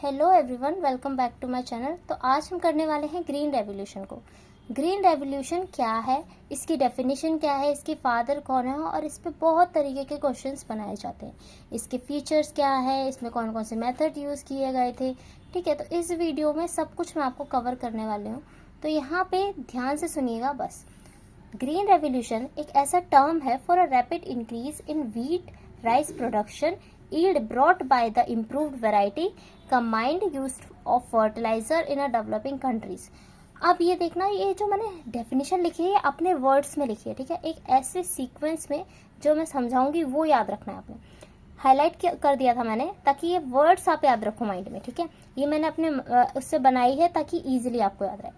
Hello everyone, welcome back to my channel. तो आज हम करने वाले हैं ग्रीन रेवोल्यूशन को। ग्रीन रेवोल्यूशन क्या है, इसकी डेफिनेशन क्या है, इसके फादर कौन है और इस पे बहुत तरीके के क्वेश्चंस बनाए जाते हैं। इसके फीचर्स क्या है, इसमें कौन कौन से मेथड यूज़ किए गए थे। ठीक है, तो इस वीडियो में सब कुछ मैं आपको कवर करने वाली हूँ, तो यहाँ पे ध्यान से सुनिएगा बस। ग्रीन रेवोल्यूशन एक ऐसा टर्म है for a rapid increase in wheat rice production yield brought by the improved variety combined use of fertilizer in a developing countries। अब ये देखना, ये जो मैंने डेफिनेशन लिखी है अपने वर्ड्स में लिखी है, ठीक है। एक ऐसे सीक्वेंस में जो मैं समझाऊंगी वो याद रखना है आपने। हाईलाइट कर दिया था मैंने ताकि ये वर्ड्स आप याद रखो माइंड में, ठीक है। ये मैंने अपने उससे बनाई है ताकि इजीली आपको याद रहे।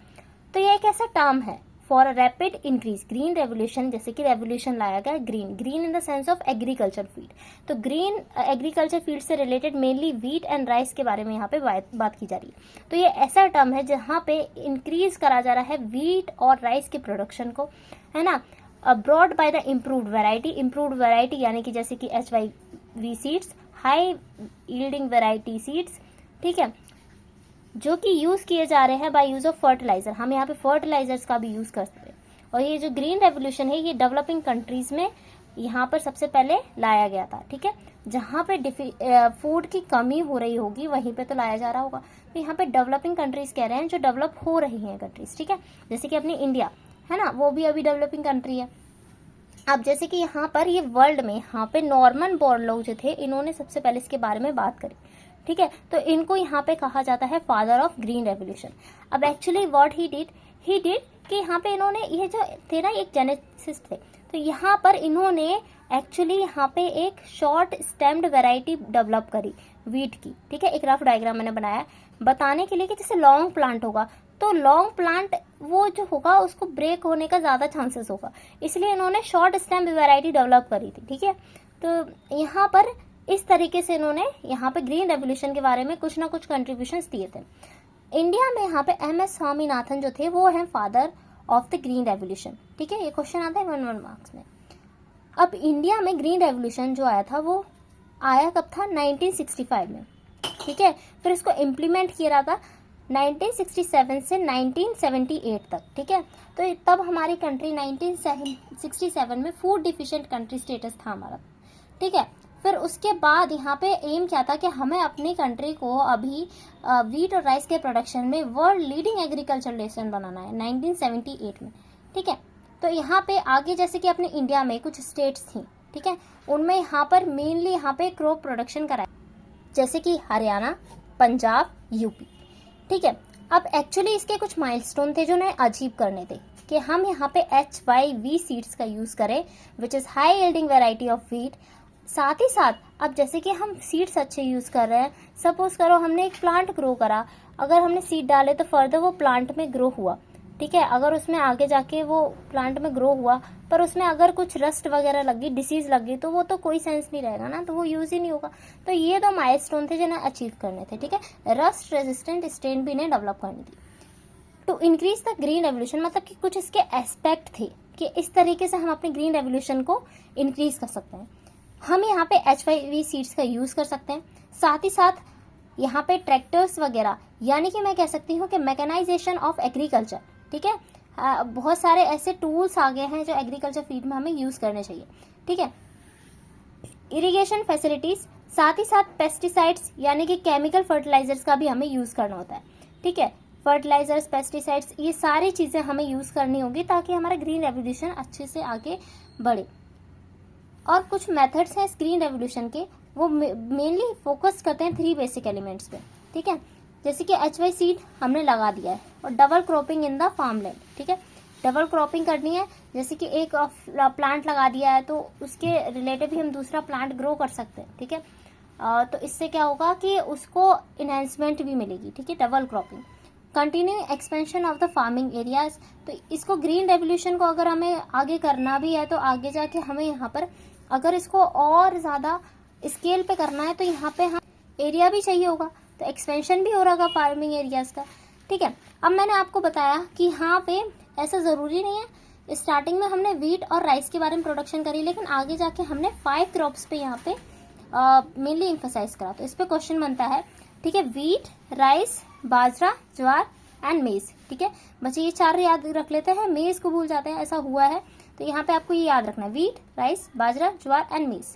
तो ये एक ऐसा टर्म है for a rapid increase. Green revolution, जैसे कि रेवोल्यूशन लाया गया green in the sense of agriculture field. तो ग्रीन एग्रीकल्चर फील्ड से related mainly wheat and rice के बारे में यहाँ पे बात की जा रही है। तो ये ऐसा टर्म है जहाँ पे इंक्रीज करा जा रहा है व्हीट और राइस के प्रोडक्शन को, है ना, brought by the improved variety यानी कि जैसे कि HYV seeds, high yielding variety seeds, ठीक है, जो कि यूज किए जा रहे हैं बाय यूज ऑफ फर्टिलाइजर। हम यहाँ पे फर्टिलाइजर्स का भी यूज कर सकते हैं। और ये जो ग्रीन रेवोल्यूशन है ये डेवलपिंग कंट्रीज में यहाँ पर सबसे पहले लाया गया था, ठीक है। जहाँ पे फूड की कमी हो रही होगी वहीं पे तो लाया जा रहा होगा। तो यहाँ पे डेवलपिंग कंट्रीज कह रहे हैं, जो डेवलप हो रही हैं कंट्रीज, ठीक है। जैसे कि अपनी इंडिया है ना, वो भी अभी डेवलपिंग कंट्री है। अब जैसे कि यहाँ पर ये वर्ल्ड में यहाँ पे नॉर्मन बोर्न लोग जो थे, इन्होंने सबसे पहले इसके बारे में बात करी, ठीक है। तो इनको यहाँ पे कहा जाता है फादर ऑफ ग्रीन रेवोल्यूशन। अब एक्चुअली व्हाट ही डिड कि यहाँ पे इन्होंने, ये जो थे ना एक जेनेसिस्ट थे, तो यहाँ पर इन्होंने एक्चुअली यहाँ पे एक शॉर्ट स्टेम्ड वैरायटी डेवलप करी वीट की, ठीक है। एक रफ डायग्राम मैंने बनाया बताने के लिए कि जैसे लॉन्ग प्लांट होगा तो लॉन्ग प्लांट वो जो होगा उसको ब्रेक होने का ज्यादा चांसेस होगा, इसलिए इन्होंने शॉर्ट स्टेम वैरायटी डेवलप करी थी, ठीक है। तो यहाँ पर इस तरीके से इन्होंने यहाँ पे ग्रीन रेवोल्यूशन के बारे में कुछ ना कुछ कंट्रीब्यूशंस दिए थे। इंडिया में यहाँ पे MS स्वामीनाथन जो थे वो हैं father of the green revolution, ठीक है। ये क्वेश्चन आता है 1 मार्क्स में। अब इंडिया में ग्रीन रेवोल्यूशन जो आया था वो आया कब था, 1965 में, ठीक है। फिर इसको इम्प्लीमेंट किया था 1967 से 1978 तक, ठीक है। तो तब हमारी कंट्री 1967 में फूड डिफिशिएंट कंट्री स्टेटस था हमारा, ठीक है। फिर उसके बाद यहाँ पे एम क्या था कि हमें अपनी कंट्री को अभी व्हीट और राइस के प्रोडक्शन में वर्ल्ड लीडिंग एग्रीकल्चर नेशन बनाना है 1978 में, ठीक है। तो यहाँ पे आगे जैसे कि अपने इंडिया में कुछ स्टेट्स थी, ठीक है, उनमें यहाँ पर मेनली यहाँ पे क्रॉप प्रोडक्शन कराया, जैसे कि हरियाणा, पंजाब, यूपी, ठीक है। अब एक्चुअली इसके कुछ माइलस्टोन थे जो उन्हें अचीव करने थे कि हम यहाँ पे HYV सीड्स का यूज करें, which is high yielding variety of wheat. साथ ही साथ अब जैसे कि हम सीड्स अच्छे यूज कर रहे हैं, सपोज करो हमने एक प्लांट ग्रो करा, अगर हमने सीड डाले तो फर्दर वो प्लांट में ग्रो हुआ, ठीक है। अगर उसमें आगे जाके वो प्लांट में ग्रो हुआ पर उसमें अगर कुछ रस्ट वगैरह लगी, डिसीज लगी, तो वो तो कोई सेंस नहीं रहेगा ना, तो वो यूज ही नहीं होगा। तो ये 2 माइलस्टोन थे जिन्हें अचीव करने थे, ठीक है। रस्ट रेजिस्टेंट स्ट्रेन भी इन्हें डेवलप करनी थी to increase the green revolution. मतलब कि कुछ इसके एस्पेक्ट थे कि इस तरीके से हम अपने ग्रीन रेवोल्यूशन को इंक्रीज कर सकते हैं। हम यहाँ पे HYV सीड्स का यूज कर सकते हैं, साथ ही साथ यहाँ पे ट्रैक्टर्स वगैरह, यानी कि मैं कह सकती हूँ कि मैकेनाइजेशन ऑफ एग्रीकल्चर, ठीक है। बहुत सारे ऐसे टूल्स आ गए हैं जो एग्रीकल्चर फील्ड में हमें यूज करने चाहिए, ठीक है। इरिगेशन फैसिलिटीज, साथ ही साथ पेस्टिसाइड्स यानी कि केमिकल फर्टिलाइजर्स का भी हमें यूज करना होता है, ठीक है। फर्टिलाइजर्स, पेस्टिसाइड्स, ये सारी चीजें हमें यूज करनी होगी ताकि हमारा ग्रीन रेवोल्यूशन अच्छे से आगे बढ़े। और कुछ मेथड्स हैं इस ग्रीन रेवोल्यूशन के, वो मेनली फोकस करते हैं 3 बेसिक एलिमेंट्स पे, ठीक है। जैसे कि HY सीड हमने लगा दिया है और double cropping in the farmland, ठीक है। डबल क्रॉपिंग करनी है, जैसे कि एक प्लांट लगा दिया है तो उसके रिलेटिव ही हम दूसरा प्लांट ग्रो कर सकते हैं, ठीक है। तो इससे क्या होगा कि उसको इनहेंसमेंट भी मिलेगी, ठीक है, double cropping. Continue expansion of the farming areas, तो इसको ग्रीन रेवोल्यूशन को अगर हमें आगे करना भी है तो आगे जाके हमें यहाँ पर अगर इसको और ज्यादा स्केल पे करना है तो यहाँ पे हम एरिया भी चाहिए होगा, तो एक्सपेंशन भी हो रहा होगा फार्मिंग एरियाज का, ठीक है। अब मैंने आपको बताया कि यहाँ पे ऐसा जरूरी नहीं है, स्टार्टिंग में हमने व्हीट और राइस के बारे में प्रोडक्शन करी, लेकिन आगे जाके हमने 5 क्रॉप्स पे यहाँ पे मेनली एम्फसाइज करा। तो इस पे क्वेश्चन बनता है ठीक है, wheat, rice, bajra, jowar and मेज। ठीक है बच्चे, ये 4 याद रख लेते हैं, मेज को भूल जाते हैं, ऐसा हुआ है। तो यहाँ पे आपको ये याद रखना है, wheat, rice, bajra, jowar and मेज।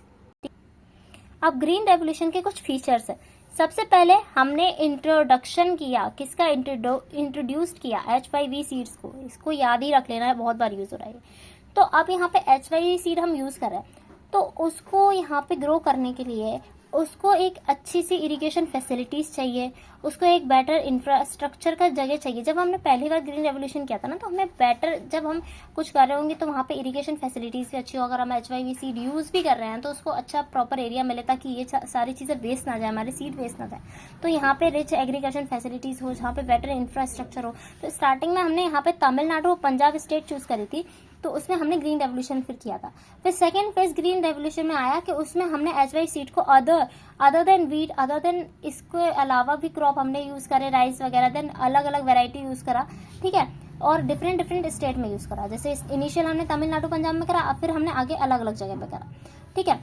अब ग्रीन रेवोल्यूशन के कुछ फीचर्स है। सबसे पहले हमने इंट्रोडक्शन किया, किसका इंट्रोड्यूस्ड किया, HYV सीड्स को। इसको याद ही रख लेना है, बहुत बार यूज हो रहा है। तो अब यहाँ पे HYV सीड हम यूज कर रहे हैं, तो उसको यहाँ पे ग्रो करने के लिए उसको एक अच्छी सी इरिगेशन फैसिलिटीज चाहिए, उसको एक बेटर इंफ्रास्ट्रक्चर का जगह चाहिए। जब हमने पहली बार ग्रीन रेवोल्यूशन किया था ना, तो हमें बेटर, जब हम कुछ कर रहे होंगे तो वहाँ पे इरिगेशन फैसिलिटीज भी अच्छी हो। अगर हम HYV सीड यूज भी कर रहे हैं तो उसको अच्छा प्रॉपर एरिया मिले, ताकि ये सारी चीजें वेस्ट ना जाए, हमारे सीड वेस्ट ना जाए। तो यहाँ पे रिच एग्रीकल्चर फैसिलिटीज हो, जहाँ पे बेटर इंफ्रास्ट्रक्चर हो। तो स्टार्टिंग में हमने यहाँ पे तमिलनाडु और पंजाब स्टेट चूज करी थी, तो उसमें हमने ग्रीन रेवोल्यूशन फिर किया था। फिर सेकेंड फेज ग्रीन रेवोल्यूशन में आया कि उसमें हमने HYV सीड को other than wheat, other than इसके अलावा भी क्रॉप हमने यूज करे, राइस वगैरह, देन अलग अलग वेराइटी यूज करा। ठीक है, और डिफरेंट स्टेट में यूज करा। जैसे इनिशियल हमने तमिलनाडु पंजाब में करा, अब फिर हमने आगे अलग अलग जगह पे करा। ठीक है,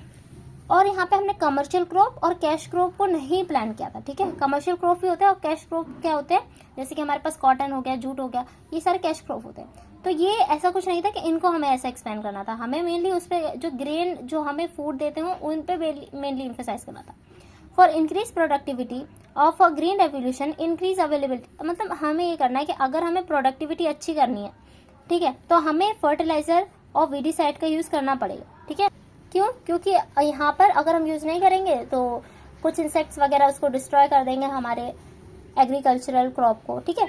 और यहाँ पे हमने कमर्शियल क्रॉप और कैश क्रॉप को नहीं प्लान किया था। ठीक है, कमर्शियल क्रॉप भी होते हैं और कैश क्रॉप क्या होते हैं, जैसे कि हमारे पास कॉटन हो गया, जूट हो गया, ये सारे कैश क्रॉप होते हैं। तो ये ऐसा कुछ नहीं था कि इनको हमें ऐसा एक्सपेंड करना था, हमें मेनली उस पर जो ग्रेन जो हमें फूड देते हो उन पे मेनली इम्फेसाइज करना था। For increase productivity of a green revolution, increase availability, मतलब हमें ये करना है कि अगर हमें प्रोडक्टिविटी अच्छी करनी है, ठीक है, तो हमें फर्टिलाइजर और वीडीसाइड का यूज करना पड़ेगा। ठीक है, क्यों? क्योंकि यहाँ पर अगर हम यूज नहीं करेंगे तो कुछ इंसेक्ट्स वगैरह उसको डिस्ट्रॉय कर देंगे हमारे एग्रीकल्चरल क्रॉप को। ठीक है,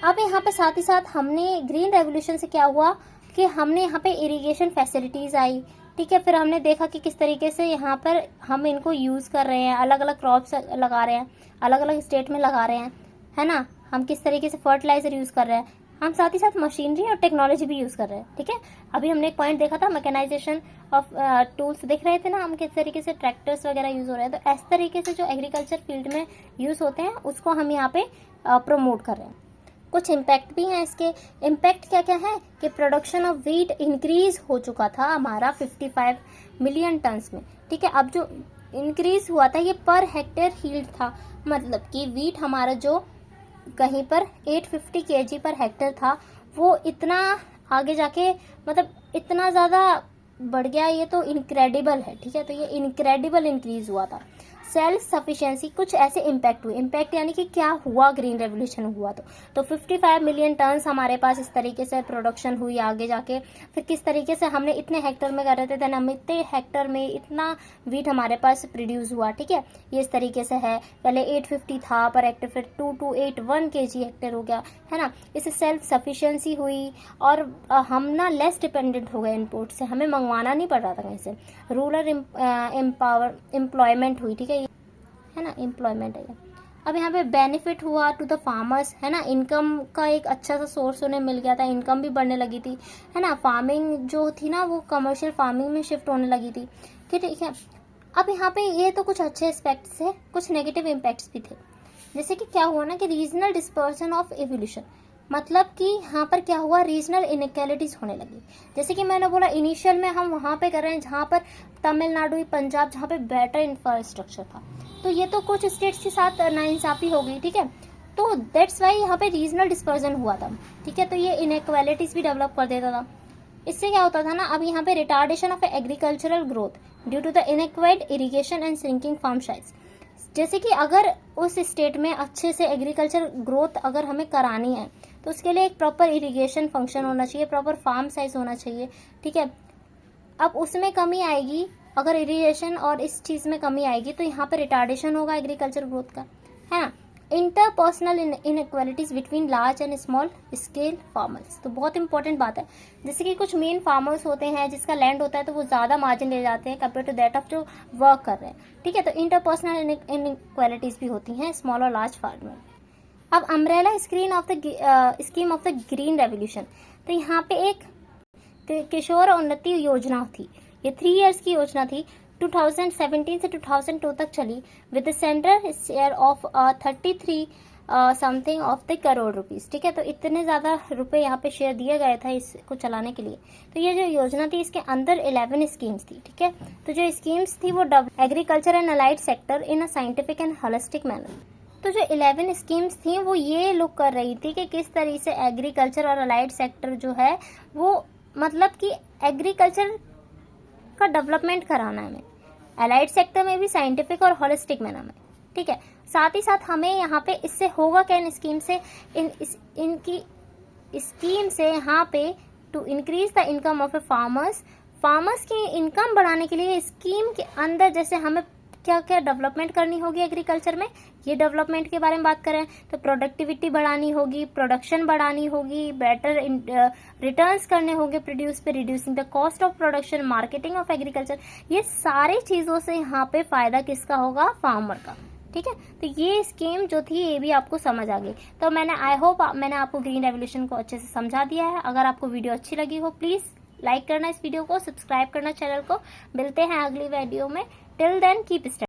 अब यहाँ पे साथ ही साथ हमने ग्रीन रेवोल्यूशन से क्या हुआ कि हमने यहाँ पे इरिगेशन फैसिलिटीज आई। ठीक है, फिर हमने देखा कि किस तरीके से यहाँ पर हम इनको यूज कर रहे हैं, अलग अलग क्रॉप्स लगा रहे हैं, अलग अलग स्टेट में लगा रहे हैं, है ना। हम किस तरीके से फर्टिलाइजर यूज कर रहे हैं, हम साथ ही साथ मशीनरी और टेक्नोलॉजी भी यूज कर रहे हैं। ठीक है, अभी हमने एक पॉइंट देखा था, मैकेनाइजेशन ऑफ टूल्स देख रहे थे ना हम, किस तरीके से ट्रैक्टर्स वगैरह यूज हो रहे हैं। तो इस तरीके से जो एग्रीकल्चर फील्ड में यूज होते हैं उसको हम यहाँ पे प्रमोट कर रहे हैं। कुछ इम्पैक्ट भी हैं इसके। इम्पैक्ट क्या क्या है कि प्रोडक्शन ऑफ व्हीट इंक्रीज हो चुका था हमारा 55 मिलियन टन्स में। ठीक है, अब जो इंक्रीज हुआ था ये पर हेक्टेयर हील्ड था, मतलब कि व्हीट हमारा जो कहीं पर 850 kg पर हेक्टेयर था, वो इतना आगे जाके मतलब इतना ज़्यादा बढ़ गया, ये तो इनक्रेडिबल है। ठीक है, तो ये इनक्रेडिबल इंक्रीज हुआ था। सेल्फ सफिशिएंसी, कुछ ऐसे इम्पैक्ट हुए। इम्पैक्ट यानी कि क्या हुआ, ग्रीन रेवोल्यूशन हुआ तो 55 मिलियन टन्स हमारे पास इस तरीके से प्रोडक्शन हुई आगे जाके। फिर किस तरीके से हमने इतने हेक्टर में कर रहे थे, हम इतने हेक्टर में इतना वीट हमारे पास प्रोड्यूस हुआ। ठीक है, ये इस तरीके से है। पहले 850 था पर हेक्टर, फिर 2281 kg हेक्टर हो गया, है ना। इससे सेल्फ सफिशिएंसी हुई और हम ना लेस डिपेंडेंट हो गए इम्पोर्ट से, हमें मंगवाना नहीं पड़ रहा था कहीं से। रूरल एम्प्लॉयमेंट हुई। ठीक है ना, एम्प्लॉयमेंट है। अब यहाँ पे बेनिफिट हुआ टू द फार्मर्स, है ना, इनकम का एक अच्छा सा सोर्स उन्हें मिल गया था, इनकम भी बढ़ने लगी थी, है ना। फार्मिंग जो थी ना वो कमर्शियल फार्मिंग में शिफ्ट होने लगी थी। ठीक है, अब यहाँ पे ये तो कुछ अच्छे एस्पेक्ट्स है, कुछ नेगेटिव इम्पैक्ट्स भी थे। जैसे कि क्या हुआ ना कि रीजनल डिस्पर्सन ऑफ एवोल्यूशन, मतलब कि यहाँ पर क्या हुआ, रीजनल इनइक्वालिटीज होने लगी। जैसे कि मैंने बोला इनिशियल में हम वहाँ पे कर रहे हैं जहाँ पर तमिलनाडु, पंजाब, जहाँ पे बेटर इंफ्रास्ट्रक्चर था, तो ये तो कुछ स्टेट्स के साथ नाइंसाफी हो गई। ठीक है, तो दैट्स वाई यहाँ पे रीजनल डिस्पर्जन हुआ था। ठीक है, तो ये इनइक्वालिटीज भी डेवलप कर देता था। इससे क्या होता था ना, अब यहाँ पे retardation of agricultural growth due to the inadequate irrigation and shrinking farm size. जैसे कि अगर उस स्टेट में अच्छे से एग्रीकल्चर ग्रोथ अगर हमें करानी है तो उसके लिए एक प्रॉपर इरिगेशन फंक्शन होना चाहिए, प्रॉपर फार्म साइज होना चाहिए। ठीक है, अब उसमें कमी आएगी, अगर इरिगेशन और इस चीज़ में कमी आएगी तो यहाँ पे रिटार्डेशन होगा एग्रीकल्चर ग्रोथ का, है ना। Interpersonal inequalities between large and small scale farmers, तो बहुत इंपॉर्टेंट बात है। जैसे कि कुछ मेन फार्मर्स होते हैं जिसका लैंड होता है तो वो ज़्यादा मार्जिन ले जाते हैं कंपेयर टू दैट ऑफ जो वर्क कर रहे हैं। ठीक है, तो इंटरपर्सनल इनइक्वालिटीज भी होती हैं स्मॉल और लार्ज फार्म में। अब umbrella scheme of the green revolution, तो यहाँ पे एक किशोर उन्नति योजना थी। ये 3 इयर्स की योजना थी, 2017 से 2002 तक चली, with central share of 33 something of the crore rupees. ठीक है, तो इतने ज्यादा रुपए यहाँ पे शेयर दिए गए था इसको चलाने के लिए। तो ये जो योजना थी इसके अंदर 11 स्कीम्स थी। ठीक है, तो जो स्कीम्स थी वो agriculture and allied sector in a scientific and holistic manner, तो जो 11 स्कीम्स थी वो ये लुक कर रही थी कि किस तरीके से एग्रीकल्चर और अलाइड सेक्टर जो है वो मतलब कि एग्रीकल्चर का डेवलपमेंट कराना है हमें, अलाइड सेक्टर में भी साइंटिफिक और होलिस्टिक मैनर में, ठीक है। साथ ही साथ हमें यहाँ पे इससे होगा क्या, इन स्कीम से, इनकी स्कीम से यहाँ पे to increase the income of a farmers की इनकम बढ़ाने के लिए स्कीम के अंदर जैसे हमें क्या क्या डेवलपमेंट करनी होगी एग्रीकल्चर में, ये डेवलपमेंट के बारे में बात करें तो प्रोडक्टिविटी बढ़ानी होगी, प्रोडक्शन बढ़ानी होगी, बेटर रिटर्न्स करने होंगे प्रोड्यूस पे, reducing the cost of production, marketing of agriculture, ये सारी चीज़ों से यहाँ पे फायदा किसका होगा, फार्मर का, ठीक है। तो ये स्कीम जो थी ये भी आपको समझ आ गई। तो आई होप मैंने आपको ग्रीन रेवोल्यूशन को अच्छे से समझा दिया है। अगर आपको वीडियो अच्छी लगी हो प्लीज़ लाइक करना इस वीडियो को, सब्सक्राइब करना चैनल को। मिलते हैं अगली वीडियो में। Till then keep study.